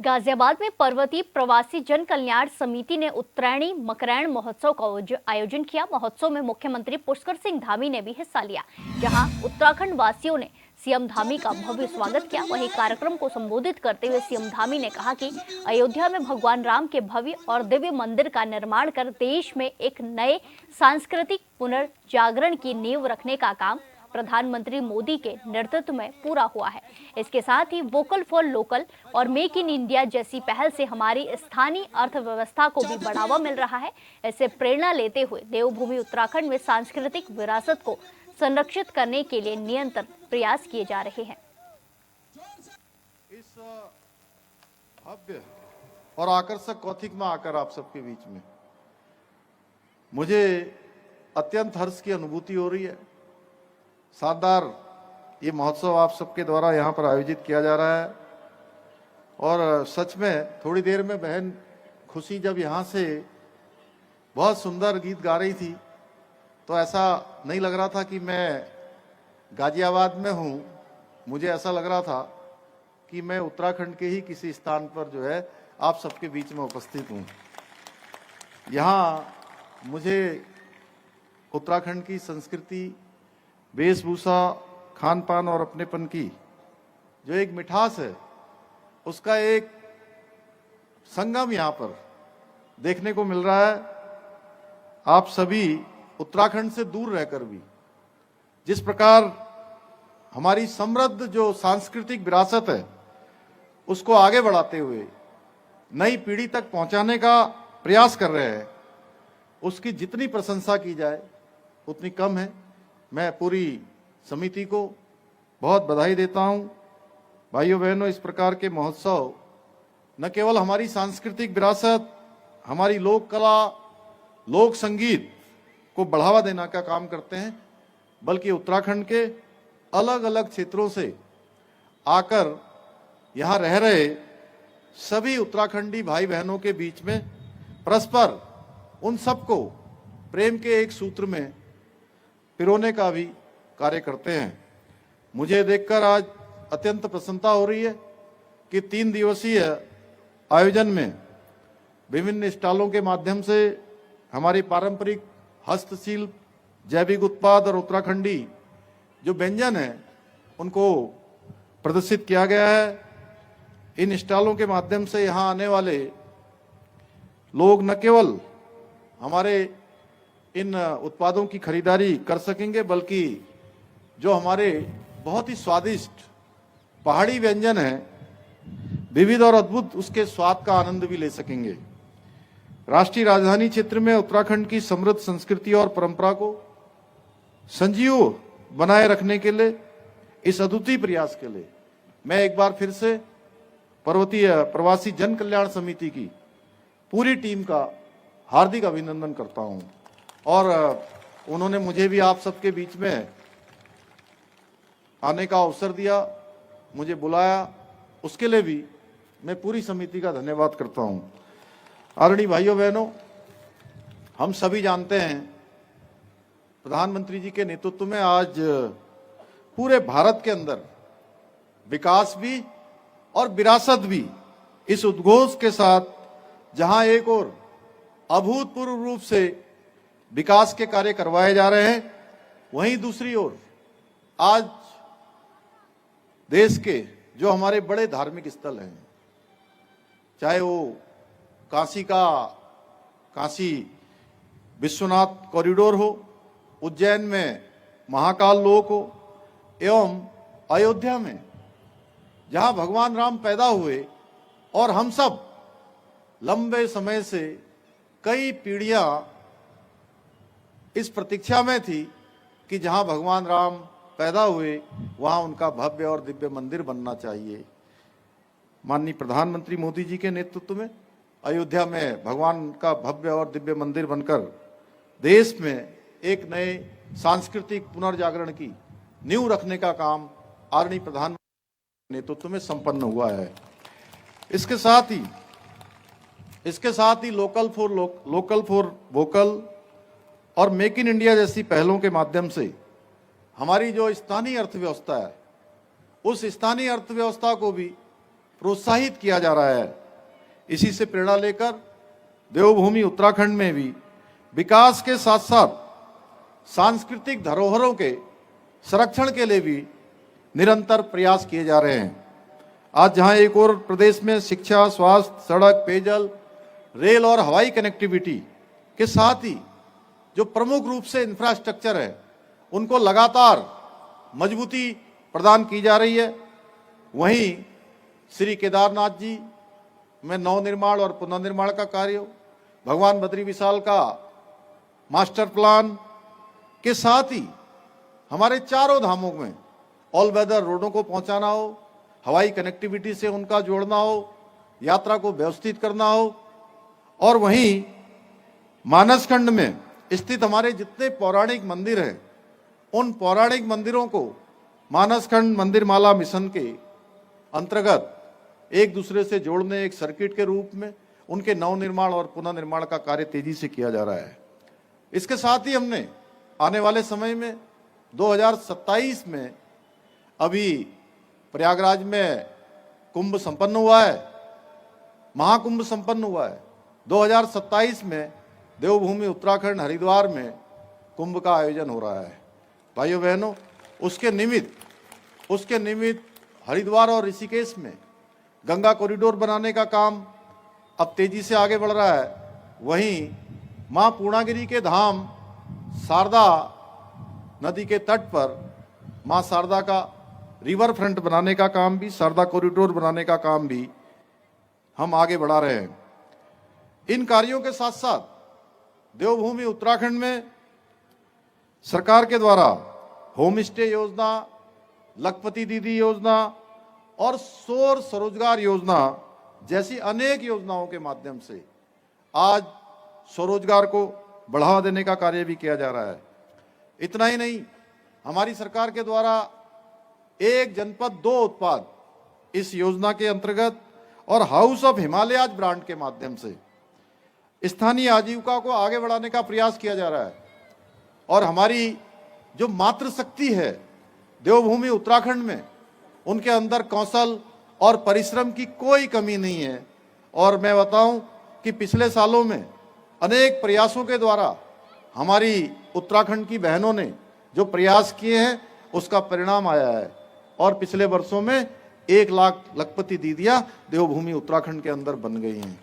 गाजियाबाद में पर्वतीय प्रवासी जन कल्याण समिति ने उत्तरायणी मकरैण महोत्सव का आयोजन किया। महोत्सव में मुख्यमंत्री पुष्कर सिंह धामी ने भी हिस्सा लिया, जहां उत्तराखंड वासियों ने सीएम धामी का भव्य स्वागत किया। वहीं कार्यक्रम को संबोधित करते हुए सीएम धामी ने कहा कि अयोध्या में भगवान राम के भव्य और दिव्य मंदिर का निर्माण कर देश में एक नए सांस्कृतिक पुनर्जागरण की नींव रखने का काम प्रधानमंत्री मोदी के नेतृत्व में पूरा हुआ है। इसके साथ ही वोकल फॉर लोकल और मेक इन इंडिया जैसी पहल से हमारी स्थानीय अर्थव्यवस्था को भी बढ़ावा मिल रहा है। इससे प्रेरणा लेते हुए देवभूमि उत्तराखंड में सांस्कृतिक विरासत को संरक्षित करने के लिए निरंतर प्रयास किए जा रहे हैं। इस भव्य और आकर्षक कौथिक में आकर आप सबके बीच में मुझे अत्यंत हर्ष की अनुभूति हो रही है। शानदार ये महोत्सव आप सबके द्वारा यहाँ पर आयोजित किया जा रहा है और सच में थोड़ी देर में बहन खुशी जब यहाँ से बहुत सुंदर गीत गा रही थी तो ऐसा नहीं लग रहा था कि मैं गाजियाबाद में हूँ। मुझे ऐसा लग रहा था कि मैं उत्तराखंड के ही किसी स्थान पर जो है आप सबके बीच में उपस्थित हूँ। यहाँ मुझे उत्तराखंड की संस्कृति, वेशभूषा, खान पान और अपनेपन की जो एक मिठास है उसका एक संगम यहाँ पर देखने को मिल रहा है। आप सभी उत्तराखंड से दूर रहकर भी जिस प्रकार हमारी समृद्ध जो सांस्कृतिक विरासत है उसको आगे बढ़ाते हुए नई पीढ़ी तक पहुंचाने का प्रयास कर रहे हैं, उसकी जितनी प्रशंसा की जाए उतनी कम है। मैं पूरी समिति को बहुत बधाई देता हूं। भाइयों बहनों, इस प्रकार के महोत्सव न केवल हमारी सांस्कृतिक विरासत, हमारी लोक कला, लोक संगीत को बढ़ावा देने का काम करते हैं, बल्कि उत्तराखंड के अलग अलग क्षेत्रों से आकर यहाँ रह रहे सभी उत्तराखंडी भाई बहनों के बीच में परस्पर उन सबको प्रेम के एक सूत्र में पिरोने का भी कार्य करते हैं। मुझे देखकर आज अत्यंत प्रसन्नता हो रही है कि 3 दिवसीय आयोजन में विभिन्न स्टॉलों के माध्यम से हमारी पारंपरिक हस्तशिल्प, जैविक उत्पाद और उत्तराखंडी जो व्यंजन है उनको प्रदर्शित किया गया है। इन स्टॉलों के माध्यम से यहाँ आने वाले लोग न केवल हमारे इन उत्पादों की खरीदारी कर सकेंगे, बल्कि जो हमारे बहुत ही स्वादिष्ट पहाड़ी व्यंजन हैं, विविध और अद्भुत उसके स्वाद का आनंद भी ले सकेंगे। राष्ट्रीय राजधानी क्षेत्र में उत्तराखंड की समृद्ध संस्कृति और परंपरा को संजीव बनाए रखने के लिए, इस अद्वितीय प्रयास के लिए मैं एक बार फिर से पर्वतीय प्रवासी जन कल्याण समिति की पूरी टीम का हार्दिक अभिनंदन करता हूं। और उन्होंने मुझे भी आप सबके बीच में आने का अवसर दिया, मुझे बुलाया, उसके लिए भी मैं पूरी समिति का धन्यवाद करता हूं। आदरणीय भाइयों बहनों, हम सभी जानते हैं प्रधानमंत्री जी के नेतृत्व में आज पूरे भारत के अंदर विकास भी और विरासत भी इस उद्घोष के साथ, जहां एक और अभूतपूर्व रूप से विकास के कार्य करवाए जा रहे हैं, वहीं दूसरी ओर आज देश के जो हमारे बड़े धार्मिक स्थल हैं, चाहे वो काशी विश्वनाथ कॉरिडोर हो, उज्जैन में महाकाल लोक हो, एवं अयोध्या में जहां भगवान राम पैदा हुए और हम सब लंबे समय से कई पीढ़ियां इस प्रतीक्षा में थी कि जहां भगवान राम पैदा हुए वहां उनका भव्य और दिव्य मंदिर बनना चाहिए। माननीय प्रधानमंत्री मोदी जी के नेतृत्व में अयोध्या में भगवान का भव्य और दिव्य मंदिर बनकर देश में एक नए सांस्कृतिक पुनर्जागरण की नींव रखने का काम आदरणीय प्रधानमंत्री नेतृत्व में संपन्न हुआ है। इसके साथ ही लोकल फॉर वोकल और मेक इन इंडिया जैसी पहलों के माध्यम से हमारी जो स्थानीय अर्थव्यवस्था है, उस स्थानीय अर्थव्यवस्था को भी प्रोत्साहित किया जा रहा है। इसी से प्रेरणा लेकर देवभूमि उत्तराखंड में भी विकास के साथ साथ सांस्कृतिक धरोहरों के संरक्षण के लिए भी निरंतर प्रयास किए जा रहे हैं। आज जहां एक और प्रदेश में शिक्षा, स्वास्थ्य, सड़क, पेयजल, रेल और हवाई कनेक्टिविटी के साथ ही जो प्रमुख रूप से इंफ्रास्ट्रक्चर है उनको लगातार मजबूती प्रदान की जा रही है, वहीं श्री केदारनाथ जी में नवनिर्माण और पुनर्निर्माण का कार्य हो, भगवान बद्री विशाल का मास्टर प्लान के साथ ही हमारे चारों धामों में ऑल वेदर रोडों को पहुंचाना हो, हवाई कनेक्टिविटी से उनका जोड़ना हो, यात्रा को व्यवस्थित करना हो, और वहीं मानसखंड में स्थित हमारे जितने पौराणिक मंदिर हैं उन पौराणिक मंदिरों को मानसखंड मंदिर माला मिशन के अंतर्गत एक दूसरे से जोड़ने, एक सर्किट के रूप में उनके नवनिर्माण और पुनर्निर्माण का कार्य तेजी से किया जा रहा है। इसके साथ ही हमने आने वाले समय में 2027 में अभी प्रयागराज में कुंभ संपन्न हुआ है, महाकुंभ संपन्न हुआ है। 2027 में देवभूमि उत्तराखंड हरिद्वार में कुंभ का आयोजन हो रहा है। भाइयों बहनों, उसके निमित्त हरिद्वार और ऋषिकेश में गंगा कॉरिडोर बनाने का काम अब तेजी से आगे बढ़ रहा है। वहीं मां पूर्णागिरी के धाम शारदा नदी के तट पर मां शारदा का रिवर फ्रंट बनाने का काम भी, शारदा कॉरिडोर बनाने का काम भी हम आगे बढ़ा रहे हैं। इन कार्यों के साथ साथ देवभूमि उत्तराखंड में सरकार के द्वारा होम स्टे योजना, लखपति दीदी योजना और सौर स्वरोजगार योजना जैसी अनेक योजनाओं के माध्यम से आज स्वरोजगार को बढ़ावा देने का कार्य भी किया जा रहा है। इतना ही नहीं, हमारी सरकार के द्वारा एक जनपद दो उत्पाद इस योजना के अंतर्गत और हाउस ऑफ हिमालयाज ब्रांड के माध्यम से स्थानीय आजीविका को आगे बढ़ाने का प्रयास किया जा रहा है। और हमारी जो मातृशक्ति है देवभूमि उत्तराखंड में, उनके अंदर कौशल और परिश्रम की कोई कमी नहीं है। और मैं बताऊं कि पिछले सालों में अनेक प्रयासों के द्वारा हमारी उत्तराखंड की बहनों ने जो प्रयास किए हैं उसका परिणाम आया है। और पिछले वर्षों में 1 लाख लखपति दीदियां देवभूमि उत्तराखंड के अंदर बन गई हैं।